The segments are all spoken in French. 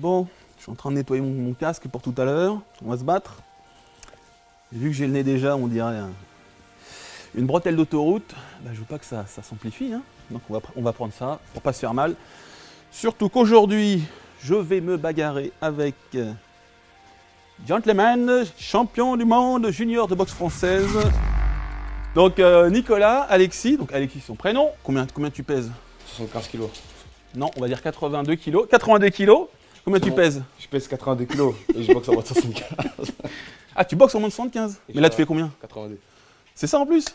Bon, je suis en train de nettoyer mon casque pour tout à l'heure. On va se battre. Et vu que j'ai le nez déjà, on dirait une bretelle d'autoroute. Bah, je veux pas que ça s'amplifie. Hein. Donc on va prendre ça pour pas se faire mal. Surtout qu'aujourd'hui, je vais me bagarrer avec Gentleman, champion du monde junior de boxe française. Donc Nicolas, Alexis. Donc Alexis, son prénom. Combien tu pèses? 75 kilos. Non, on va dire 82 kilos. 82 kilos. Combien tu pèses? Je pèse 82 kilos et je boxe en moins de 75. Ah, tu boxes en moins de 75. Mais là, tu fais combien? 82. C'est ça en plus?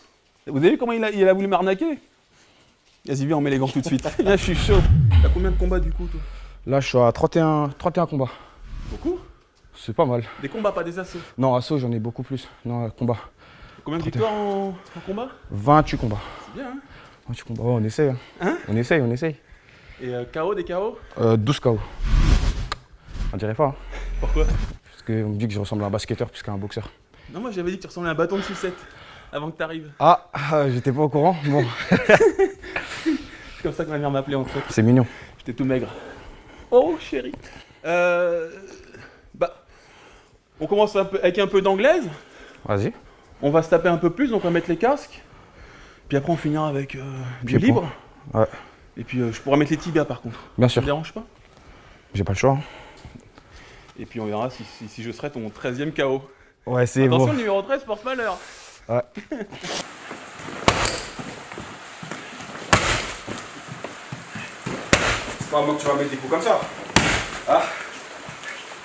Vous avez vu comment il a voulu m'arnaquer? Vas-y, viens, on met les gants tout de suite. Là, je suis chaud. T'as combien de combats du coup, toi? Là, je suis à 31 combats. Beaucoup? C'est pas mal. Des combats, pas des assauts? Non, assaut, j'en ai beaucoup plus. Non, combat. Combien de victoires en combat? 28 combats. C'est bien, hein? 28 combats, ouais, on essaye. Hein? On essaye. Et KO, des KO? 12 KO. On dirait pas. Hein. Pourquoi? Parce qu'on me dit que je ressemble à un basketteur plus qu'à un boxeur. Non, moi j'avais dit que tu ressemblais à un bâton de sucette avant que t'arrives. Ah, j'étais pas au courant. Bon. C'est comme ça que ma mère m'appelait en fait. C'est mignon. J'étais tout maigre. Oh chérie. On commence avec un peu d'anglaise. Vas-y. On va se taper un peu plus, donc on va mettre les casques. Puis après on finira avec du Pied-point. libre. Ouais. Et puis je pourrais mettre les tibias par contre. Bien Ça sûr. te dérange pas? J'ai pas le choix. Et puis on verra si je serai ton 13e KO. Ouais, c'est Attention, bon. le numéro 13 porte malheur. Ouais. C'est pas moi que tu vas mettre des coups comme ça. Ah.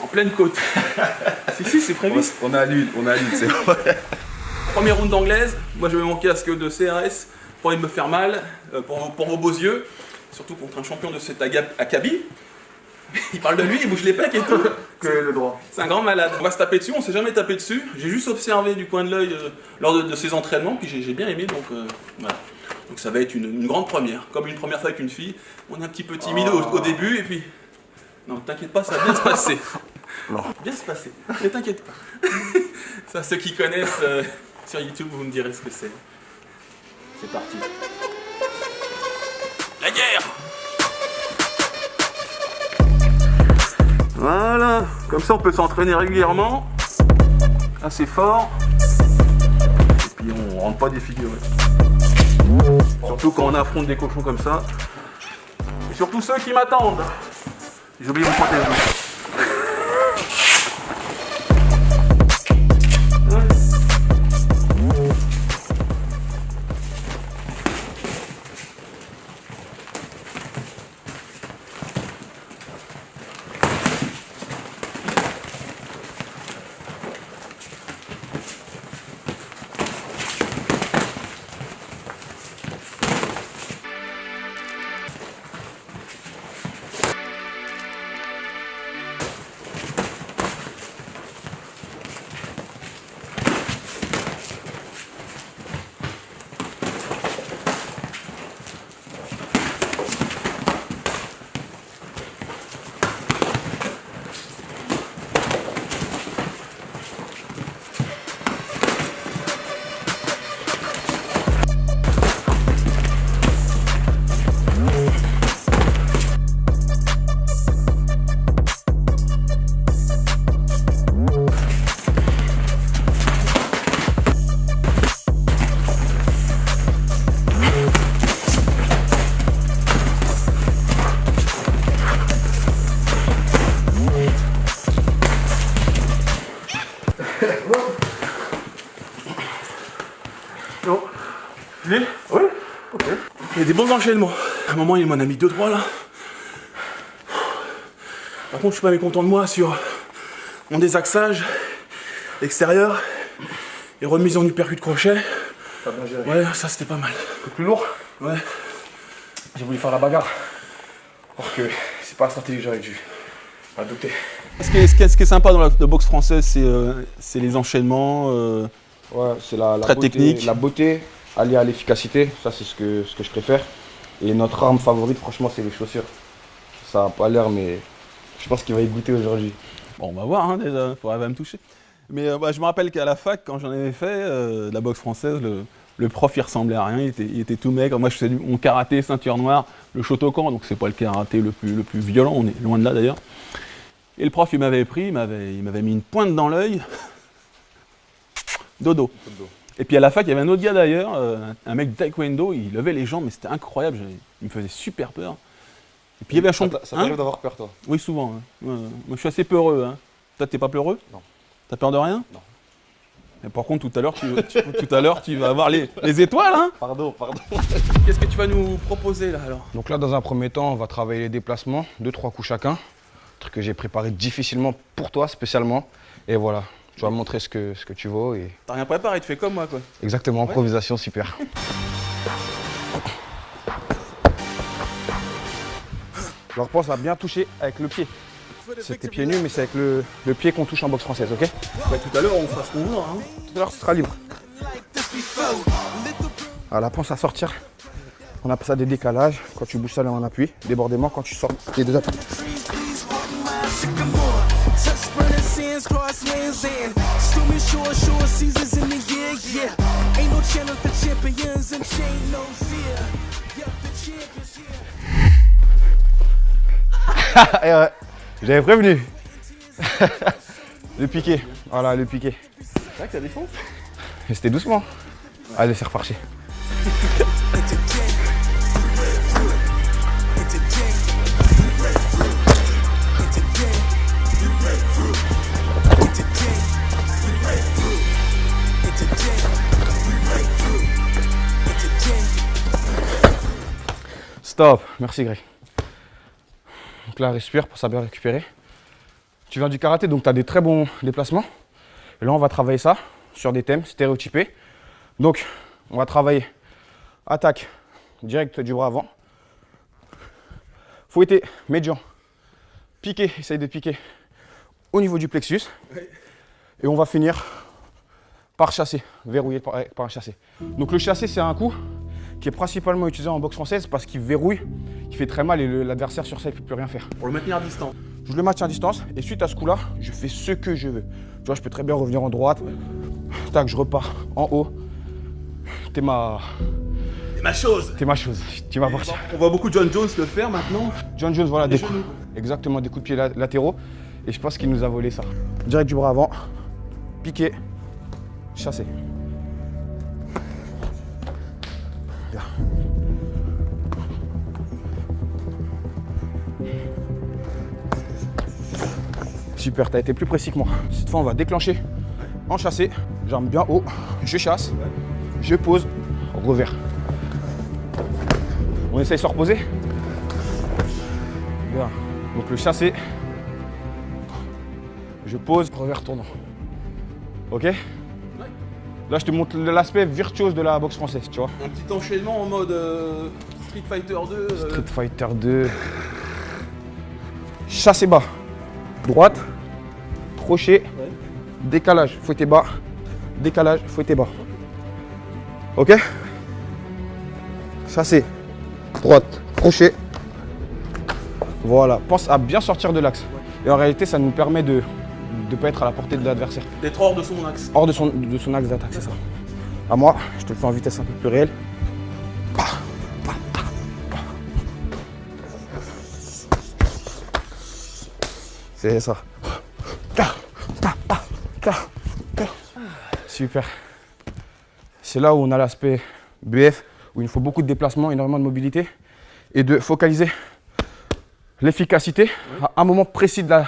En pleine côte. si, c'est prévu. On a l'huile, c'est vrai. Premier round d'anglaise. Moi je mets mon casque de CRS pour me faire mal, pour vos beaux yeux. Surtout contre un champion de cet acabit. Il parle de lui, il bouge les pecs et tout. Que le droit. C'est un grand malade. On va se taper dessus, on s'est jamais tapé dessus. J'ai juste observé du coin de l'œil lors de ses entraînements, puis j'ai bien aimé, donc voilà. Donc ça va être une grande première, comme une première fois avec une fille. On est un petit peu timide au début, et puis... Non, t'inquiète pas, ça va bien se passer. Non. Bien se passer, mais t'inquiète pas. Ça, ceux qui connaissent sur YouTube, vous me direz ce que c'est. C'est parti. La guerre! Voilà, comme ça on peut s'entraîner régulièrement, assez fort, et puis on rentre pas défiguré. Surtout quand on affronte des cochons comme ça, et surtout ceux qui m'attendent. J'ai oublié mon protège. Non. Oui. Ok. Il y a des bons enchaînements. À un moment, il m'en a mis 2-3 là. Par contre, je suis pas mécontent de moi sur mon désaxage extérieur et remise en uppercut crochet. T'as bien géré. Ouais, ça c'était pas mal. C'est plus lourd. Ouais. J'ai voulu faire la bagarre. Alors que c'est pas la stratégie que j'aurais dû adopter. Ce qui est sympa dans la boxe française, c'est les enchaînements. Ouais, c'est la Très beauté, technique. la beauté alliée à l'efficacité, ça c'est ce que je préfère. Et notre arme favorite, franchement, c'est les chaussures. Ça n'a pas l'air, mais je pense qu'il va y goûter aujourd'hui. Bon, on va voir hein, déjà, il faudra me toucher. Mais je me rappelle qu'à la fac, quand j'en avais fait de la boxe française, le prof il ressemblait à rien, il était tout maigre. Moi je faisais mon karaté, ceinture noire, le Shotokan, donc c'est pas le karaté le plus violent, on est loin de là d'ailleurs. Et le prof, il m'avait pris, il m'avait mis une pointe dans l'œil. Dodo. Et puis à la fac, il y avait un autre gars d'ailleurs, un mec de taekwondo, il levait les jambes, mais c'était incroyable, il me faisait super peur. Et puis il y avait un champion. Ça t'arrive d'avoir peur, toi? Oui, souvent. Hein. Moi, je suis assez peureux. Hein. Toi, t'es pas peureux? Non. T'as peur de rien? Non. Mais par contre, tout à l'heure, tu vas avoir les étoiles. Hein. Pardon. Qu'est-ce que tu vas nous proposer là alors? Donc là, dans un premier temps, on va travailler les déplacements, 2-3 coups chacun. Truc que j'ai préparé difficilement pour toi, spécialement. Et voilà, tu vas me montrer ce que tu vaux. Et... T'as rien préparé, tu fais comme moi quoi. Exactement, improvisation, super. Alors pense à bien toucher avec le pied. C'est tes pieds nus, mais c'est avec le pied qu'on touche en boxe française, ok? Ouais, tout à l'heure, on fera ce qu'on voudra. Hein. Tout à l'heure, tu seras libre. Voilà, pense à sortir. On appelle ça des décalages. Quand tu bouges ça là en appui, débordement quand tu sors les deux appuis. Et ouais, j'avais prévenu. Le piqué, voilà le piqué. C'est vrai que ça défonce. Et c'était doucement. Allez, c'est reparti. Stop, merci Greg. Donc là, respire pour savoir récupérer. Tu viens du karaté, donc tu as des très bons déplacements. Et là, on va travailler ça sur des thèmes stéréotypés. Donc, on va travailler attaque direct du bras avant. Fouetter, médian. Piquer, essaye de piquer au niveau du plexus. Et on va finir par chasser, verrouiller par un chassé. Donc le chassé, c'est un coup qui est principalement utilisé en boxe française parce qu'il verrouille, il fait très mal et l'adversaire sur ça, il ne peut plus rien faire. Pour le maintenir à distance. Je le maintiens à distance et suite à ce coup-là, je fais ce que je veux. Tu vois, je peux très bien revenir en droite. Tac, je repars en haut. T'es ma chose. T'es ma chose. Tu vas partir. On voit beaucoup John Jones le faire maintenant. John Jones, voilà, des genoux. Exactement, des coups de pied latéraux. Et je pense qu'il nous a volé ça. Direct du bras avant, piqué, chassé. Bien. Super, t'as été plus précis que moi. Cette fois, on va déclencher en chassé, jambes bien haut, je chasse, je pose, revers. On essaye de se reposer. Bien. Donc le chassé, je pose, revers tournant. Ok? Là, je te montre l'aspect virtuose de la boxe française, tu vois. Un petit enchaînement en mode Street Fighter 2. Street Fighter 2. Chassé bas. Droite. Crochet. Ouais. Décalage. Fouetté bas. Décalage. Fouetté bas. Ok? Chassé. Droite. Crochet. Voilà. Pense à bien sortir de l'axe. Et en réalité, ça nous permet de ne pas être à la portée de l'adversaire. D'être hors de son axe. Hors de son axe d'attaque, c'est ça. À moi, je te le fais en vitesse un peu plus réelle. C'est ça. Super. C'est là où on a l'aspect BF, où il nous faut beaucoup de déplacement, énormément de mobilité, et de focaliser l'efficacité à un moment précis de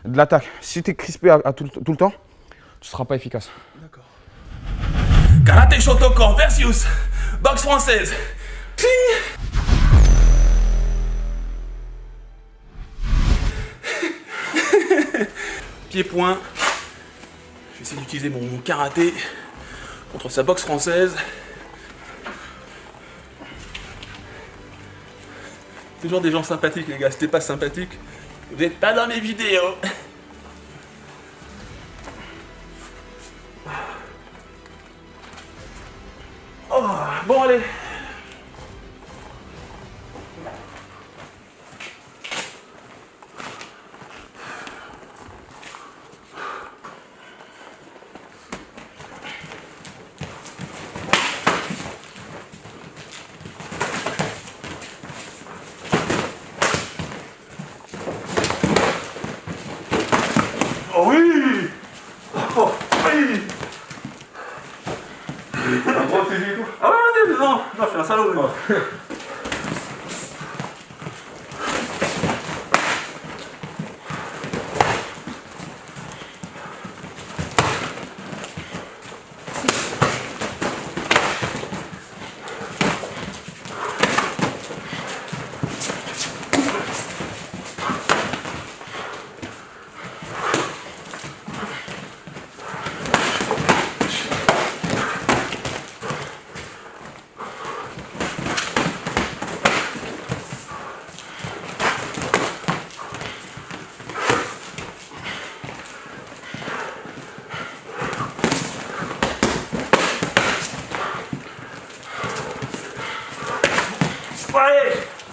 l'attaque. Si tu es crispé à tout le temps, tu ne seras pas efficace. D'accord. Karaté Shotokan versus boxe française. Pied-point. Je vais essayer d'utiliser mon karaté contre sa boxe française. Toujours des gens sympathiques, les gars. Si t'es pas sympathique, vous n'êtes pas dans mes vidéos. Oh, bon, allez. Oh oui. Oh oui. Ah ouais, non, je suis un salaud. Oh.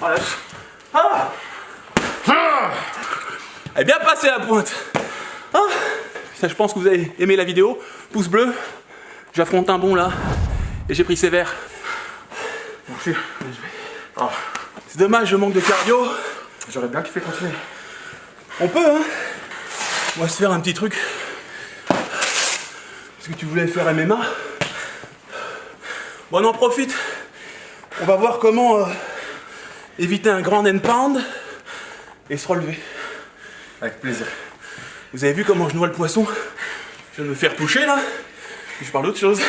Allez. Ah. Elle est bien passée la pointe. Ah. Je pense que vous avez aimé la vidéo. Pouce bleu. J'affronte un bon là. Et j'ai pris sévère. Merci. Oh. C'est dommage, je manque de cardio. J'aurais bien kiffé continuer. On peut, hein. On va se faire un petit truc. Est-ce que tu voulais faire MMA? Bon, on en profite. On va voir comment éviter un grand end pound et se relever. Avec plaisir. Vous avez vu comment je noie le poisson? Je viens de me faire toucher là. Je parle d'autre chose.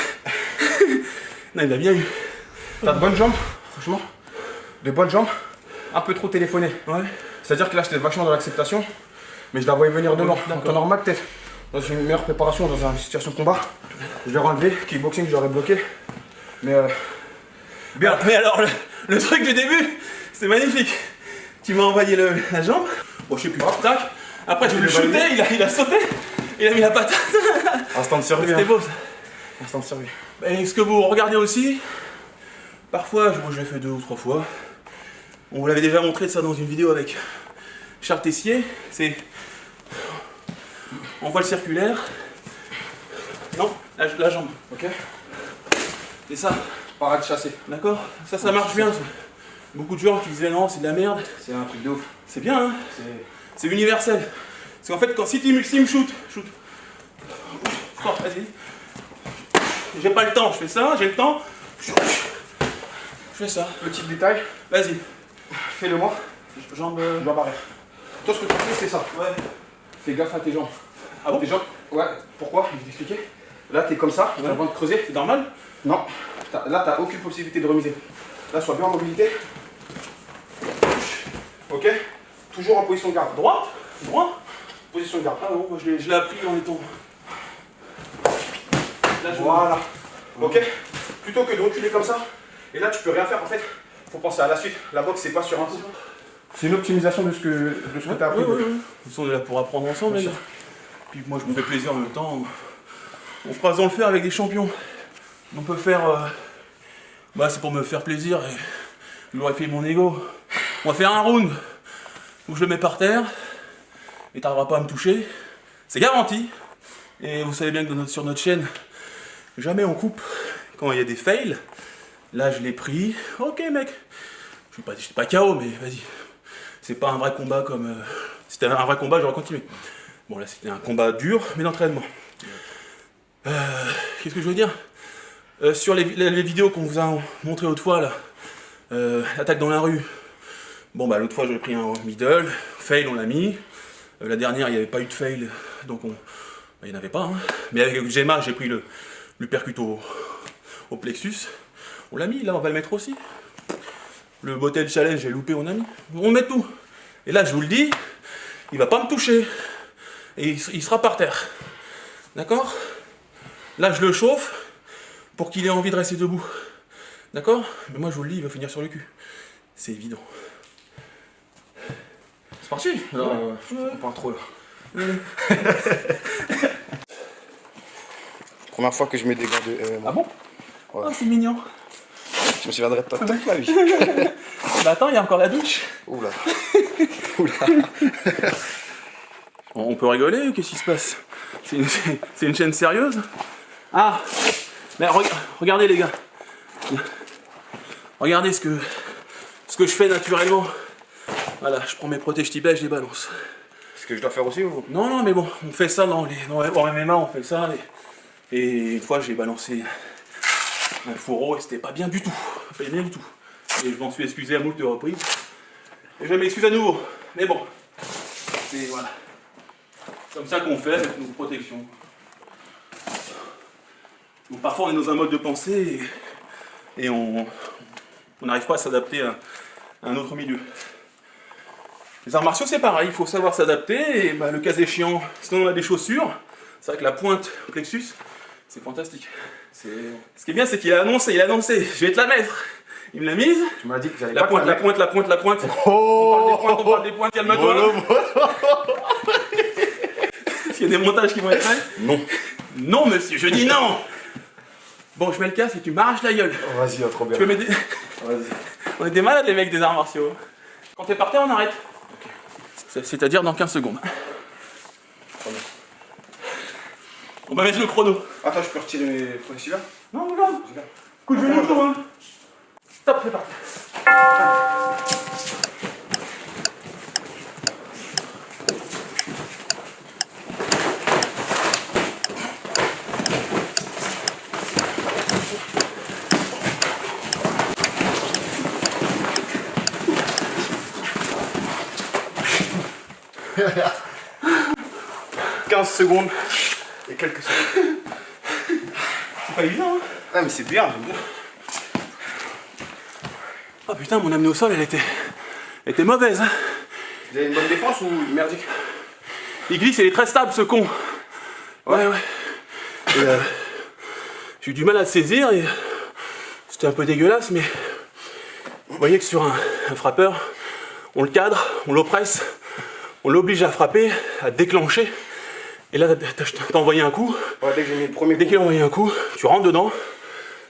Non, il a bien eu. T'as de bonnes jambes, franchement. De bonnes jambes. Un peu trop téléphoné. Ouais. C'est-à-dire que là, j'étais vachement dans l'acceptation. Mais je la voyais venir devant. En temps normal, peut-être. Dans une meilleure préparation, dans une situation de combat, je l'aurais enlevé. Kickboxing, je l'aurais bloqué. Mais bien. Mais alors, le truc du début, c'est magnifique. Tu m'as envoyé la jambe. Bon, je sais plus. Tac. Après, je vais le shooter, il a sauté. Il a mis la patate. Instant de survie. C'était beau ça. Instant de survie. Et ce que vous regardez aussi, parfois, je l'ai fait 2 ou 3 fois. On vous l'avait déjà montré ça dans une vidéo avec Charles Tessier. C'est. On voit le circulaire. Non, la jambe. Ok. C'est ça. Parade chassée. D'accord. Ça marche bien. Ça. Beaucoup de gens qui disaient non, c'est de la merde. C'est un truc de ouf. C'est bien, hein. C'est universel. Parce qu'en fait, si tu me shoot. Fort, vas-y. J'ai pas le temps, je fais ça, j'ai le temps. Je fais ça. Petit détail. Vas-y. Fais-le moi. Jambes. Jambes arrière. Toi, ce que tu fais, c'est ça. Ouais. Fais gaffe à tes jambes. Ah bon? Tes jambes. Ouais. Pourquoi? Je vais t'expliquer. Là, t'es comme ça. Tu as le ventre creusé. C'est normal? Non. Là, t'as aucune possibilité de remiser. Là, sois bien en mobilité. Ok. Toujours en position de garde. Droite? Position de garde. Ah non, moi je l'ai appris en étant. Là, voilà. Ok. Plutôt que de reculer comme ça. Et là, tu peux rien faire en fait. Faut penser à la suite. La boxe, c'est pas sur un coup. C'est une optimisation de ce que tu as appris. On est là pour apprendre ensemble. Puis moi, je me fais plaisir en même temps. On fera le faire avec des champions. On peut faire. C'est pour me faire plaisir et glorifier mon ego. On va faire un round où je le mets par terre et t'arriveras pas à me toucher. C'est garanti. Et vous savez bien que sur notre chaîne, jamais on coupe quand il y a des fails. Là, je l'ai pris. Ok, mec. Je suis pas KO, mais vas-y. C'est pas un vrai combat comme. Si c'était un vrai combat, j'aurais continué. Bon, là, c'était un combat dur, mais d'entraînement. Qu'est-ce que je veux dire? Sur les vidéos qu'on vous a montré autrefois, là, l'attaque dans la rue. Bon, l'autre fois, j'ai pris un middle. Fail, on l'a mis. La dernière, il n'y avait pas eu de fail, donc il n'y en avait pas. Hein. Mais avec Gemma, j'ai pris le percute au plexus. On l'a mis, là, on va le mettre aussi. Le bottle challenge, j'ai loupé, on a mis. On met tout. Et là, je vous le dis, il va pas me toucher. Et il sera par terre. D'accord? Là, je le chauffe pour qu'il ait envie de rester debout. D'accord? Mais moi, je vous le dis, il va finir sur le cul. C'est évident. C'est parti. Je comprends pas trop là. Première fois que je mets des gants de Ah bon? Ouais. Oh, c'est mignon. Je me souviendrai de toi toute ma vie. Attends, il y a encore la douche. Oula. On peut rigoler ou qu'est-ce qui se passe? C'est une chaîne sérieuse? Ah! Mais regardez les gars. Regardez ce que je fais naturellement. Voilà, je prends mes protège-tibia et je les balance. Ce que je dois faire aussi ou? Non, non, mais bon, on fait ça dans hors MMA, on fait ça. Et une fois, j'ai balancé un fourreau et c'était pas bien du tout. Pas bien du tout. Et je m'en suis excusé à moult reprises. Et je m'excuse à nouveau. Mais bon, c'est voilà. Comme ça qu'on fait avec nos protections. Donc parfois on est dans un mode de pensée et on n'arrive pas à s'adapter à un autre milieu. Les arts martiaux c'est pareil, il faut savoir s'adapter et bah, le cas échéant, sinon on a des chaussures, c'est vrai que la pointe plexus, c'est fantastique. Ce qui est bien c'est qu'il a annoncé, je vais te la mettre. Il me l'a mise. Tu m'as dit que j'allais la pointe. Oh, on parle des pointes, calme-toi. Est-ce qu'il y a des montages qui vont être faits? Non. Non monsieur, je dis non. Bon, je mets le casque et tu m'arraches la gueule. Oh, vas-y, trop bien. Tu peux m'aider? Vas-y. On est des malades les mecs des arts martiaux. Quand t'es par terre, on arrête. Okay. C'est-à-dire dans 15 secondes. On va mettre le chrono. Attends, je peux retirer mes points là? Non, regarde. Coup de genou, toi. Stop, c'est parti. 15 secondes et quelques secondes. C'est pas évident, hein? Ah, mais c'est bien, j'aime bien. Oh putain, mon amenée au sol, elle était mauvaise. Hein. Vous avez une bonne défense ou merdique? Il glisse, il est très stable, ce con. Ouais. Et, j'ai eu du mal à le saisir et c'était un peu dégueulasse, mais vous voyez que sur un frappeur, on le cadre, on l'oppresse, on l'oblige à frapper, à déclencher. Et là, t'as envoyé un coup. Ouais, dès que j'ai mis le premier coup. Dès qu'il a envoyé un coup, tu rentres dedans.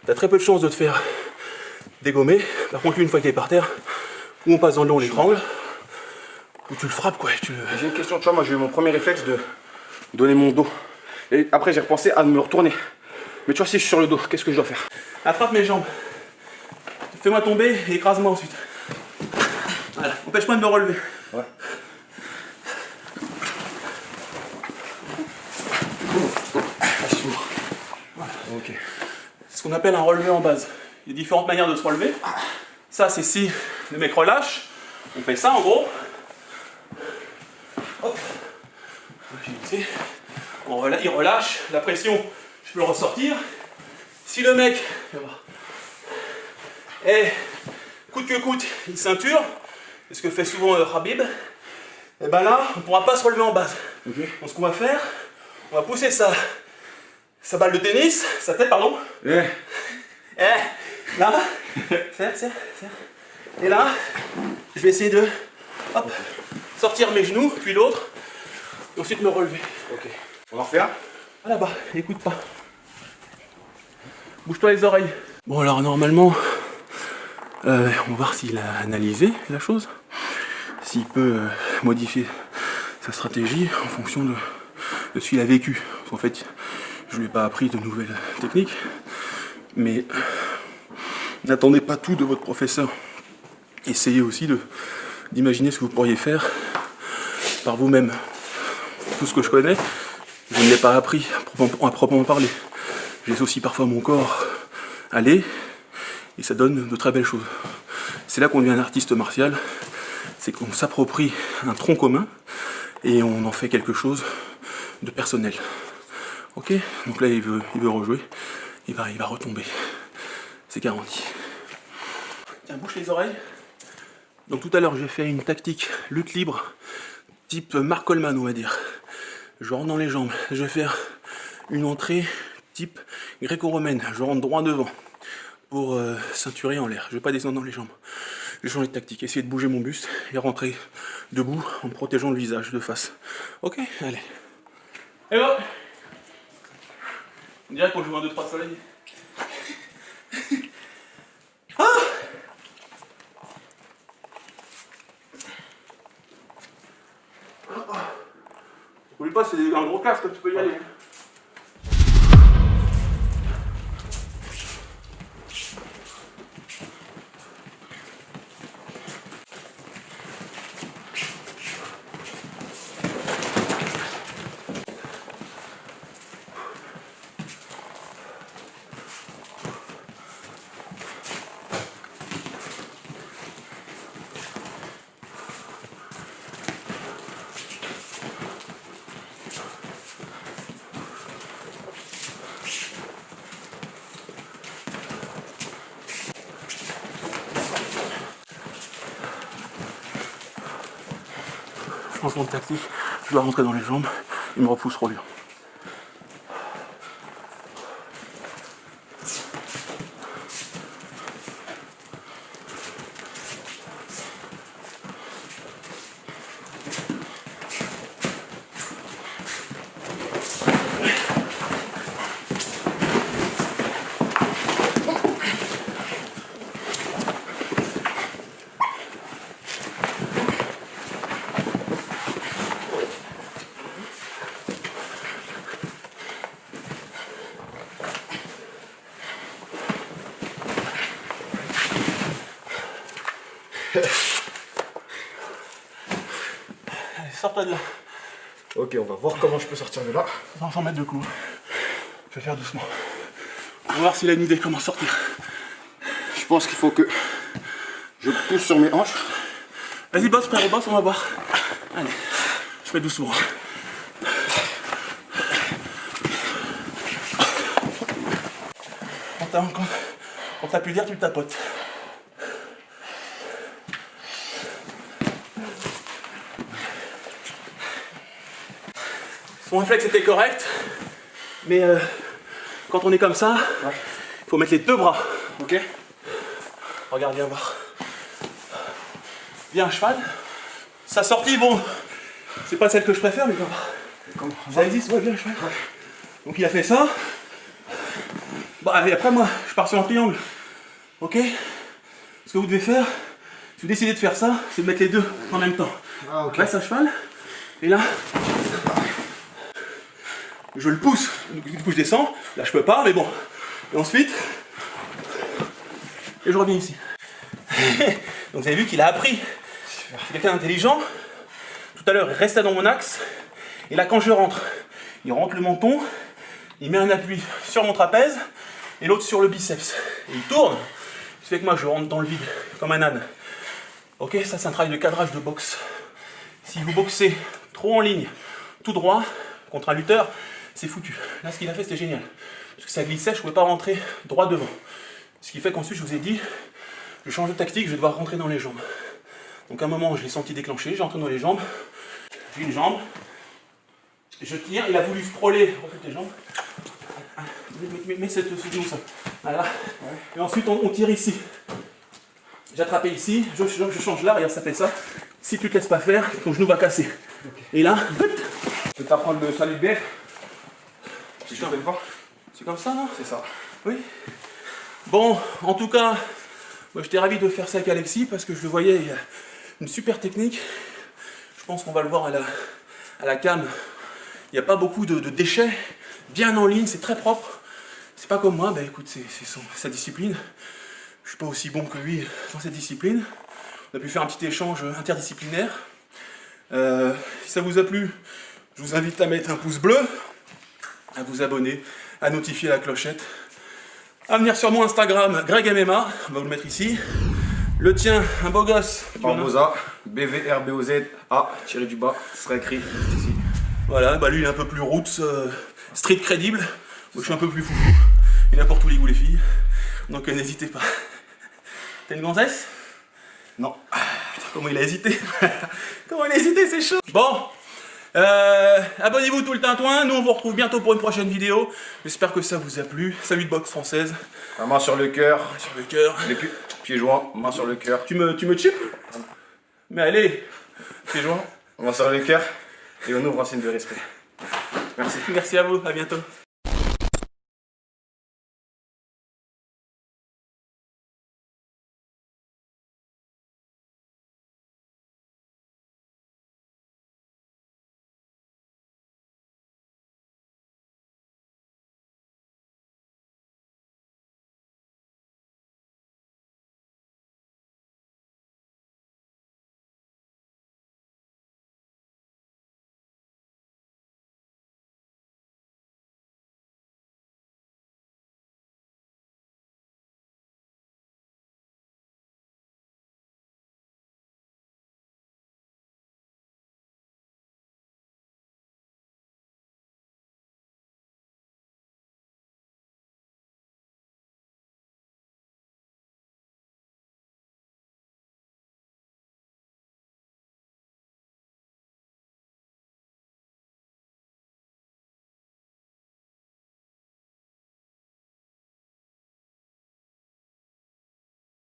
T'as très peu de chances de te faire dégommer. Par contre, lui, une fois qu'il est par terre, ou on passe dans le long, on l'étrangle, ou tu le frappes, quoi. J'ai une question, tu vois, moi j'ai eu mon premier réflexe de donner mon dos. Et après, j'ai repensé à me retourner. Mais tu vois, si je suis sur le dos, qu'est-ce que je dois faire? Attrape mes jambes. Fais-moi tomber et écrase-moi ensuite. Voilà, empêche-moi de me relever. Ouais. Voilà. Ok. C'est ce qu'on appelle un relevé en base. Il y a différentes manières de se relever. Ça, c'est si le mec relâche. On fait ça en gros. Hop. Il relâche. La pression, je peux le ressortir. Si le mec est coûte que coûte, il ceinture, c'est ce que fait souvent Khabib, et ben là, on ne pourra pas se relever en base. Okay. Donc ce qu'on va faire, on va pousser sa balle de tennis, sa tête, pardon. Yeah. Là, serre. Et là, je vais essayer de sortir mes genoux, puis l'autre, et ensuite me relever. Ok. On en refait un? Ah là-bas, écoute pas. Bouge-toi les oreilles. Bon alors normalement, on va voir s'il a analysé la chose, s'il peut modifier sa stratégie en fonction de ce qu'il a vécu. Parce qu'en fait, je lui ai pas appris de nouvelles techniques, mais n'attendez pas tout de votre professeur. Essayez aussi d'imaginer ce que vous pourriez faire par vous-même. Tout ce que je connais, je ne l'ai pas appris à proprement parler. Je laisse aussi parfois mon corps aller et ça donne de très belles choses. C'est là qu'on devient un artiste martial, c'est qu'on s'approprie un tronc commun et on en fait quelque chose de personnel. Ok? Donc là il veut rejouer, il va retomber. C'est garanti. Tiens, bouche les oreilles. Donc tout à l'heure j'ai fait une tactique lutte libre type Mark Coleman on va dire. Je rentre dans les jambes, je vais faire une entrée type gréco-romaine, je rentre droit devant pour ceinturer en l'air, je ne vais pas descendre dans les jambes. Je vais changer de tactique, essayer de bouger mon buste et rentrer debout en protégeant le visage de face. Ok, allez. Et hop. On dirait qu'on joue un 2-3 soleil. Ah! N'oublie pas, c'est un gros casque, tu peux y aller. changement de tactique, je dois rentrer dans les jambes, il me repousse trop dur. Allez, sors-toi de là. Ok, on va voir comment je peux sortir de là. 100 mètres de coups. Je vais faire doucement. On va voir s'il a une idée comment sortir. Je pense qu'il faut que je pousse sur mes hanches. Vas-y, bosse, frère, bosse, on va voir. Allez, je fais doucement. Quand t'as pu dire, tu le tapotes. Son réflexe était correct, mais quand on est comme ça, il faut mettre les deux bras. Ok. Regarde, viens voir. Viens à cheval. Sa sortie, bon, c'est pas celle que je préfère, mais comment ça existe, ouais, bien à cheval. Ouais. Donc il a fait ça. Bah, et après, moi, je pars sur un triangle. Ok. Ce que vous devez faire, si vous décidez de faire ça, c'est de mettre les deux en même temps. Ah, ok. Reste à cheval. Et là, je le pousse. Du coup, je descends. Là, je peux pas, mais bon. Et ensuite, et je reviens ici. Donc, vous avez vu qu'il a appris. C'est quelqu'un d'intelligent. Tout à l'heure, il restait dans mon axe. Et là, quand je rentre, il rentre le menton. Il met un appui sur mon trapèze et l'autre sur le biceps. Et il tourne. Ce qui fait que moi, je rentre dans le vide comme un âne. Ok, ça, c'est un travail de cadrage de boxe. Si vous boxez trop en ligne, tout droit, contre un lutteur, c'est foutu. Là, ce qu'il a fait, c'était génial. Parce que ça glissait, je ne pouvais pas rentrer droit devant. Ce qui fait qu'ensuite, je vous ai dit, je change de tactique, je vais devoir rentrer dans les jambes. Donc à un moment, je l'ai senti déclencher, j'ai rentré dans les jambes. J'ai une jambe. Je tire, il a voulu sprawler, refais tes jambes. Mets cette genou ça. Voilà. Et ensuite, on tire ici. J'ai attrapé ici, je change là, regarde, ça fait ça. Si tu ne te laisses pas faire, ton genou va casser. Okay. Et là, je vais t'apprendre le salut de bière. Si je ne pas. C'est comme ça, non? C'est ça. Oui. Bon, en tout cas, moi j'étais ravi de faire ça avec Alexis parce que je le voyais, il y a une super technique. Je pense qu'on va le voir à la cam. Il n'y a pas beaucoup de déchets, bien en ligne, c'est très propre. C'est pas comme moi, bah écoute, c'est sa discipline. Je suis pas aussi bon que lui dans cette discipline. On a pu faire un petit échange interdisciplinaire. Si ça vous a plu, je vous invite à mettre un pouce bleu, à vous abonner, à notifier la clochette, à venir sur mon Instagram, Greg MMA, on va vous le mettre ici. Le tien, un beau gosse. Barbosa, BVRBOZA, tiré du bas, ce sera écrit ici. Voilà, bah lui il est un peu plus roots, street crédible. Moi je suis un peu plus fou. Il a pour tous les goûts les filles. Donc n'hésitez pas. T'as une gonzesse? Non. Putain, comment il a hésité. Comment il a hésité, c'est chaud. Bon, abonnez-vous tout le tintouin. Nous on vous retrouve bientôt pour une prochaine vidéo. J'espère que ça vous a plu. Salut de boxe française. La main sur le cœur. Sur le cœur. Les pieds joints, main sur le cœur. Tu me chips? Mais allez. Pieds joints, main sur le cœur. Et on ouvre un signe de respect. Merci. Merci à vous, à bientôt.